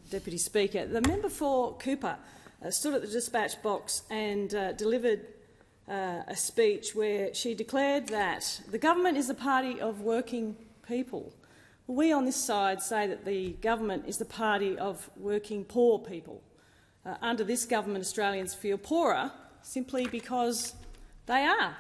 Deputy Speaker. The member for Cooper stood at the dispatch box and delivered a speech where she declared that the government is the party of working people. We on this side say that the government is the party of working poor people. Under this government, Australians feel poorer simply because they are.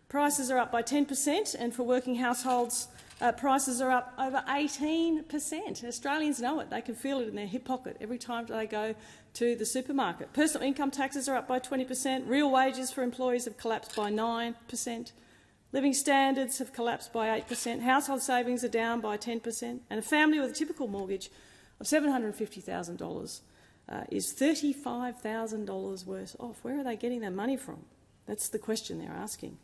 Prices are up by 10%, and for working households, prices are up over 18%. Australians know it. They can feel it in their hip pocket every time they go to the supermarket. Personal income taxes are up by 20%. Real wages for employees have collapsed by 9%. Living standards have collapsed by 8%. Household savings are down by 10%. And a family with a typical mortgage of $750,000 is $35,000 worse off. Where are they getting their money from? That's the question they're asking.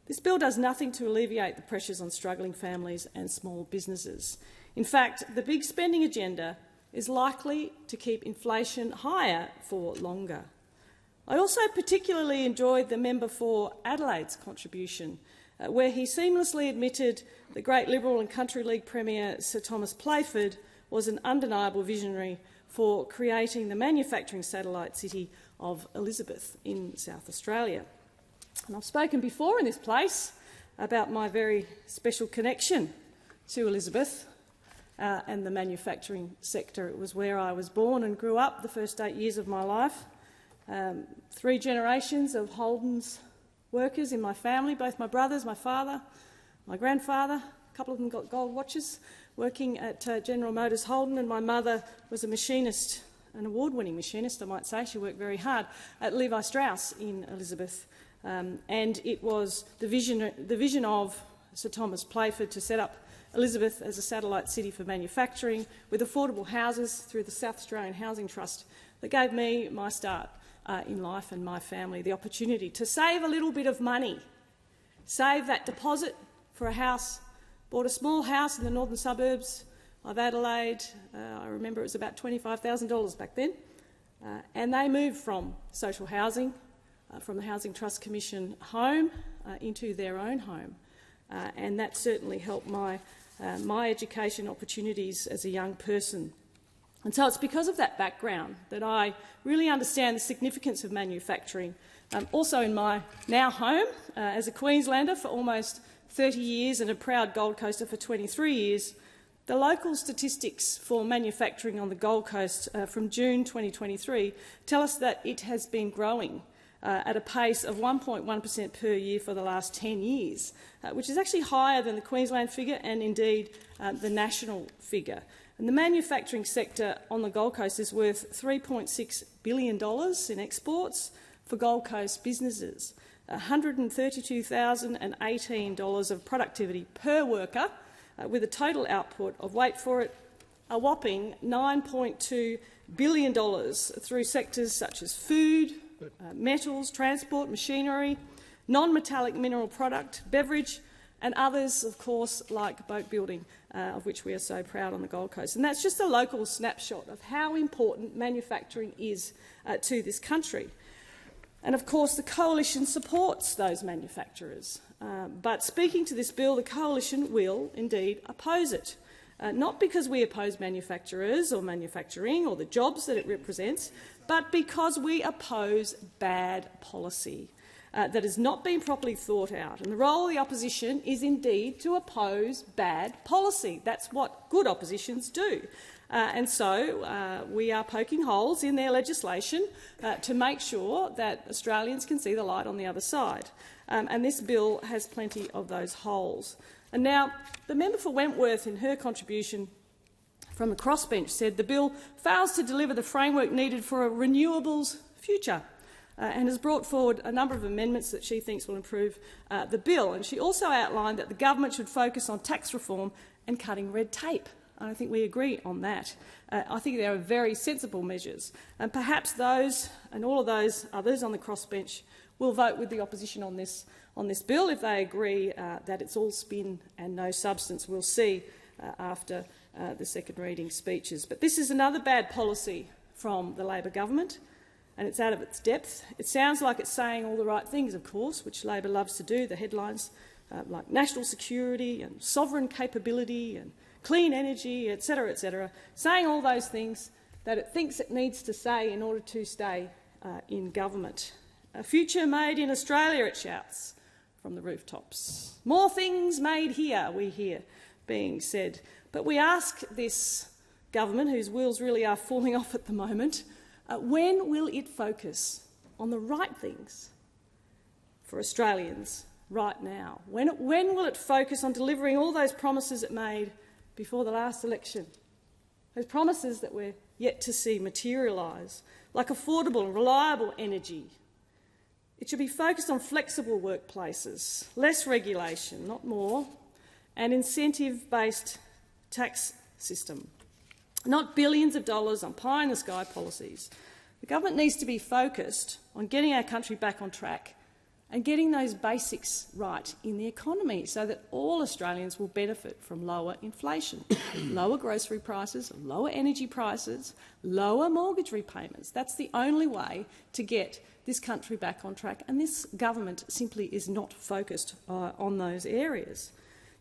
This bill does nothing to alleviate the pressures on struggling families and small businesses. In fact, the big spending agenda is likely to keep inflation higher for longer. I also particularly enjoyed the member for Adelaide's contribution, where he seamlessly admitted the great Liberal and Country League Premier Sir Thomas Playford was an undeniable visionary for creating the manufacturing satellite city of Elizabeth in South Australia. And I've spoken before in this place about my very special connection to Elizabeth and the manufacturing sector. It was where I was born and grew up the first 8 years of my life. 3 generations of Holden's workers in my family, both my brothers, my father, my grandfather. A couple of them got gold watches working at General Motors Holden, and my mother was a machinist, an award-winning machinist, I might say. She worked very hard at Levi Strauss in Elizabeth. And it was the vision of Sir Thomas Playford to set up Elizabeth as a satellite city for manufacturing with affordable houses through the South Australian Housing Trust that gave me my start in life and my family the opportunity to save a little bit of money, save that deposit for a house, bought a small house in the northern suburbs of Adelaide. I remember it was about $25,000 back then. And they moved from social housing, from the Housing Trust Commission home into their own home. And that certainly helped my education opportunities as a young person. And so it's because of that background that I really understand the significance of manufacturing. Also in my now home, as a Queenslander for almost 30 years and a proud Gold Coaster for 23 years, the local statistics for manufacturing on the Gold Coast from June 2023 tell us that it has been growing at a pace of 1.1% per year for the last 10 years, which is actually higher than the Queensland figure and indeed the national figure. And the manufacturing sector on the Gold Coast is worth $3.6 billion in exports for Gold Coast businesses, $132,018 of productivity per worker, with a total output of, wait for it, a whopping $9.2 billion through sectors such as food, metals, transport, machinery, non-metallic mineral product, beverage, and others, of course, like boat building, of which we are so proud on the Gold Coast. And that's just a local snapshot of how important manufacturing is to this country. And, of course, the Coalition supports those manufacturers. But speaking to this bill, the Coalition will indeed oppose it. Not because we oppose manufacturers or manufacturing or the jobs that it represents, but because we oppose bad policy that has not been properly thought out. And the role of the opposition is indeed to oppose bad policy. That's what good oppositions do. And so we are poking holes in their legislation to make sure that Australians can see the light on the other side. And this bill has plenty of those holes. And now, the member for Wentworth, in her contribution from the crossbench, said the bill fails to deliver the framework needed for a renewables future and has brought forward a number of amendments that she thinks will improve the bill. And she also outlined that the government should focus on tax reform and cutting red tape. And I think we agree on that. I think they are very sensible measures. And perhaps those and all of those others on the crossbench will vote with the opposition on this bill if they agree that it's all spin and no substance. We'll see after the second reading speeches. But this is another bad policy from the Labor government, and it's out of its depth. It sounds like it's saying all the right things, of course, which Labor loves to do, the headlines like national security and sovereign capability and clean energy, etc., saying all those things that it thinks it needs to say in order to stay in government. A future made in Australia, it shouts from the rooftops. More things made here, we hear being said. But we ask this government, whose wheels really are falling off at the moment, when will it focus on the right things for Australians right now? When will it focus on delivering all those promises it made before the last election? Those promises that we're yet to see materialise, like affordable and reliable energy. It should be focused on flexible workplaces, less regulation, not more, and incentive-based tax system, not billions of dollars on pie-in-the-sky policies. The government needs to be focused on getting our country back on track and getting those basics right in the economy so that all Australians will benefit from lower inflation, lower grocery prices, lower energy prices, lower mortgage repayments. That's the only way to get this country back on track, and this government simply is not focused on those areas.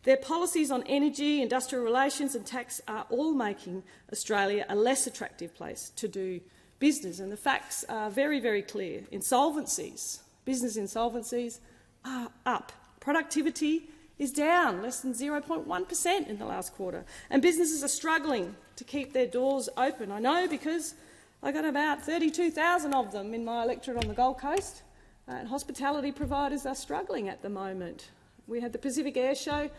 Their policies on energy, industrial relations and tax are all making Australia a less attractive place to do business, and the facts are very, very clear. Business insolvencies are up. Productivity is down, less than 0.1% in the last quarter, and businesses are struggling to keep their doors open. I know because I got about 32,000 of them in my electorate on the Gold Coast, and hospitality providers are struggling at the moment. We had the Pacific Air Show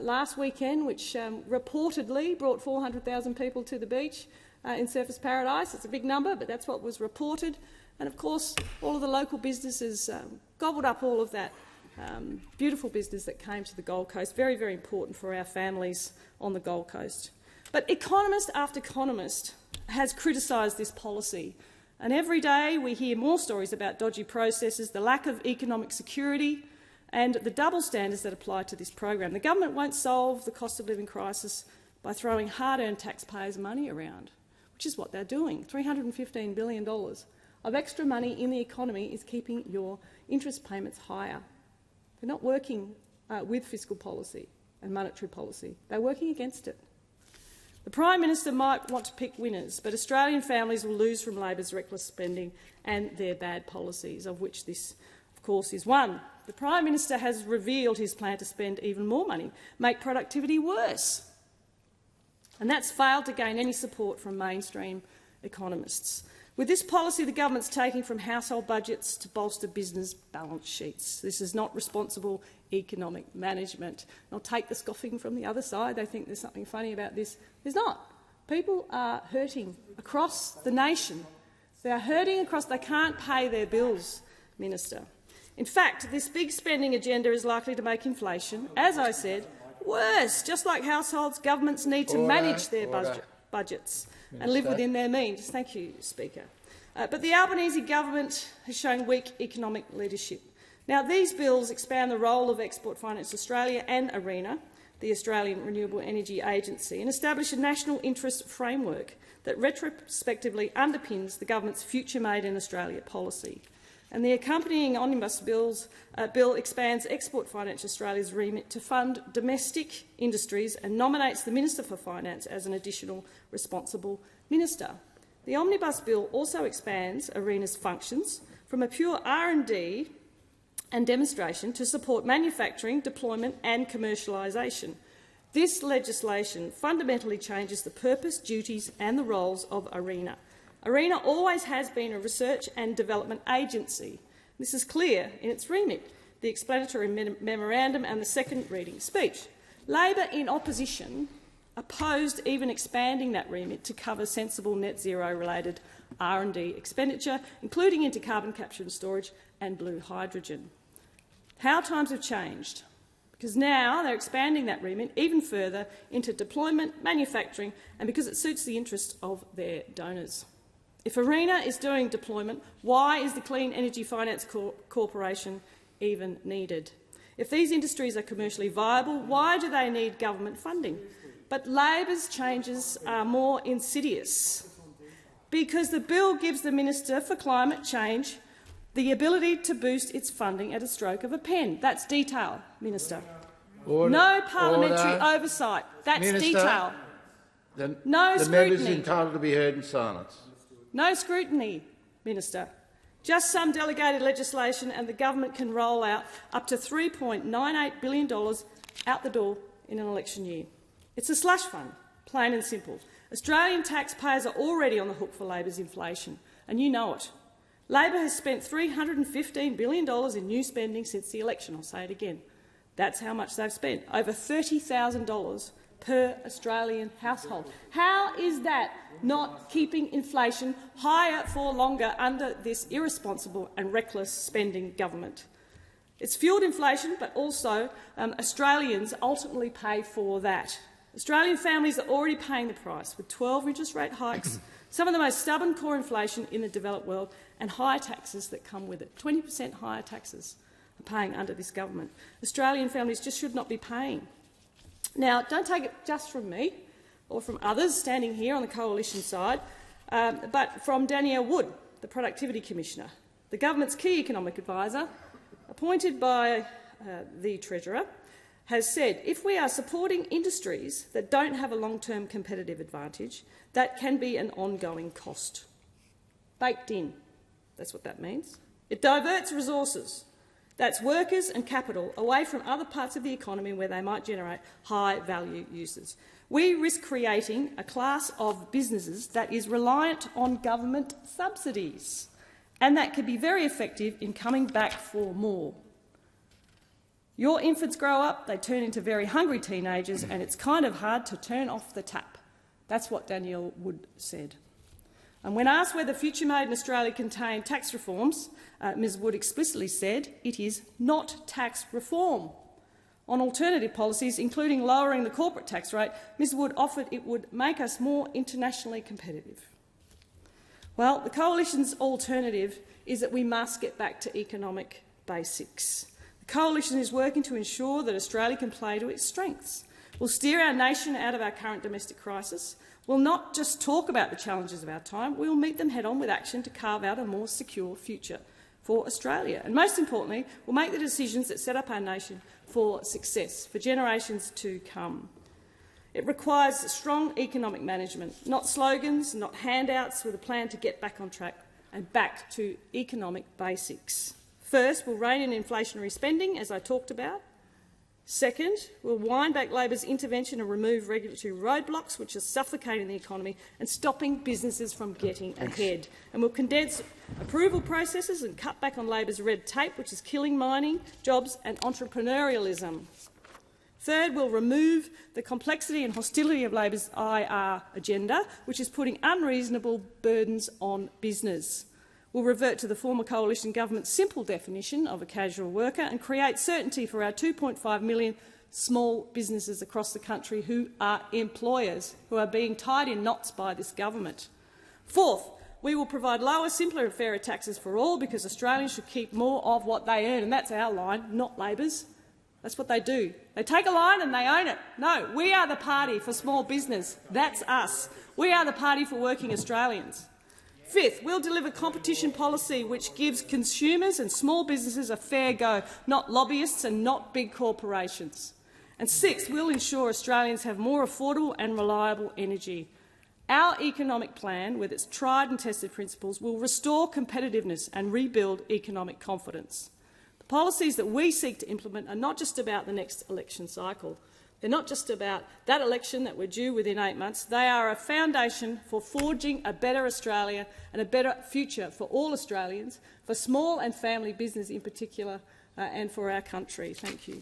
last weekend, which reportedly brought 400,000 people to the beach in Surfers Paradise. It's a big number, but that's what was reported. And of course, all of the local businesses gobbled up all of that beautiful business that came to the Gold Coast. Very, very important for our families on the Gold Coast. But economist after economist has criticised this policy. And every day we hear more stories about dodgy processes, the lack of economic security and the double standards that apply to this program. The government won't solve the cost of living crisis by throwing hard-earned taxpayers' money around, which is what they're doing. $315 billion of extra money in the economy is keeping your interest payments higher. They're not working with fiscal policy and monetary policy. They're working against it. The Prime Minister might want to pick winners, but Australian families will lose from Labor's reckless spending and their bad policies, of which this, of course, is one. The Prime Minister has revealed his plan to spend even more money, make productivity worse. And that's failed to gain any support from mainstream economists. With this policy, the government's taking from household budgets to bolster business balance sheets. This is not responsible economic management. And I'll take the scoffing from the other side. They think there's something funny about this. There's not. People are hurting across the nation. They are hurting across. They can't pay their bills, Minister. In fact, this big spending agenda is likely to make inflation, as I said, worse, just like households, governments need to manage their budgets and live within their means. Thank you, Speaker. But the Albanese government has shown weak economic leadership. Now, these bills expand the role of Export Finance Australia and ARENA, the Australian Renewable Energy Agency, and establish a national interest framework that retrospectively underpins the government's Future Made in Australia policy. And the accompanying omnibus bill expands Export Finance Australia's remit to fund domestic industries and nominates the Minister for Finance as an additional responsible minister. The omnibus bill also expands ARENA's functions from a pure R&D and demonstration to support manufacturing, deployment and commercialisation. This legislation fundamentally changes the purpose, duties and the roles of ARENA. ARENA always has been a research and development agency. This is clear in its remit, the explanatory memorandum and the second reading speech. Labor in opposition opposed even expanding that remit to cover sensible net zero-related R&D expenditure, including into carbon capture and storage and blue hydrogen. How times have changed, because now they're expanding that remit even further into deployment, manufacturing, and because it suits the interests of their donors. If ARENA is doing deployment, why is the Clean Energy Finance Corporation even needed? If these industries are commercially viable, why do they need government funding? But Labor's changes are more insidious, because the bill gives the Minister for Climate Change the ability to boost its funding at a stroke of a pen. That's detail, Minister. Order. No parliamentary Order. oversight. That's Minister, detail. the No scrutiny. member is entitled to be heard in silence. No scrutiny, Minister. Just some delegated legislation and the government can roll out up to $3.98 billion out the door in an election year. It's a slush fund, plain and simple. Australian taxpayers are already on the hook for Labor's inflation, and you know it. Labor has spent $315 billion in new spending since the election. I'll say it again. That's how much they've spent, over $30,000 per Australian household. How is that not keeping inflation higher for longer under this irresponsible and reckless spending government? It's fuelled inflation, but also Australians ultimately pay for that. Australian families are already paying the price with 12 interest rate hikes, some of the most stubborn core inflation in the developed world, and higher taxes that come with it. 20% higher taxes are paying under this government. Australian families just should not be paying. Now, don't take it just from me or from others standing here on the coalition side, but from Danielle Wood, the Productivity Commissioner, the government's key economic advisor, appointed by the Treasurer, has said if we are supporting industries that don't have a long-term competitive advantage, that can be an ongoing cost. Baked in, that's what that means. It diverts resources, that's workers and capital, away from other parts of the economy where they might generate high-value uses. We risk creating a class of businesses that is reliant on government subsidies, and that could be very effective in coming back for more. Your infants grow up, they turn into very hungry teenagers, and it's kind of hard to turn off the tap. That's what Danielle Wood said. And when asked whether Future Made in Australia contained tax reforms, Ms Wood explicitly said it is not tax reform. On alternative policies, including lowering the corporate tax rate, Ms Wood offered it would make us more internationally competitive. Well, the Coalition's alternative is that we must get back to economic basics. The Coalition is working to ensure that Australia can play to its strengths. We'll steer our nation out of our current domestic crisis. We'll not just talk about the challenges of our time, we'll meet them head-on with action to carve out a more secure future for Australia. And most importantly, we'll make the decisions that set up our nation for success, for generations to come. It requires strong economic management, not slogans, not handouts, with a plan to get back on track and back to economic basics. First, we'll rein in inflationary spending, as I talked about. Second, we'll wind back Labor's intervention and remove regulatory roadblocks which are suffocating the economy and stopping businesses from getting ahead. And we'll condense approval processes and cut back on Labor's red tape, which is killing mining, jobs and entrepreneurialism. Third, we'll remove the complexity and hostility of Labor's IR agenda, which is putting unreasonable burdens on business. We'll revert to the former Coalition government's simple definition of a casual worker and create certainty for our 2.5 million small businesses across the country who are employers, who are being tied in knots by this government. Fourth, we will provide lower, simpler and fairer taxes for all, because Australians should keep more of what they earn, and that's our line, not Labor's. That's what they do. They take a line and they own it. No, we are the party for small business. That's us. We are the party for working Australians. Fifth, we'll deliver competition policy which gives consumers and small businesses a fair go, not lobbyists and not big corporations. And sixth, we'll ensure Australians have more affordable and reliable energy. Our economic plan, with its tried and tested principles, will restore competitiveness and rebuild economic confidence. The policies that we seek to implement are not just about the next election cycle. They're not just about that election that we're due within 8 months. They are a foundation for forging a better Australia and a better future for all Australians, for small and family business in particular, and for our country. Thank you.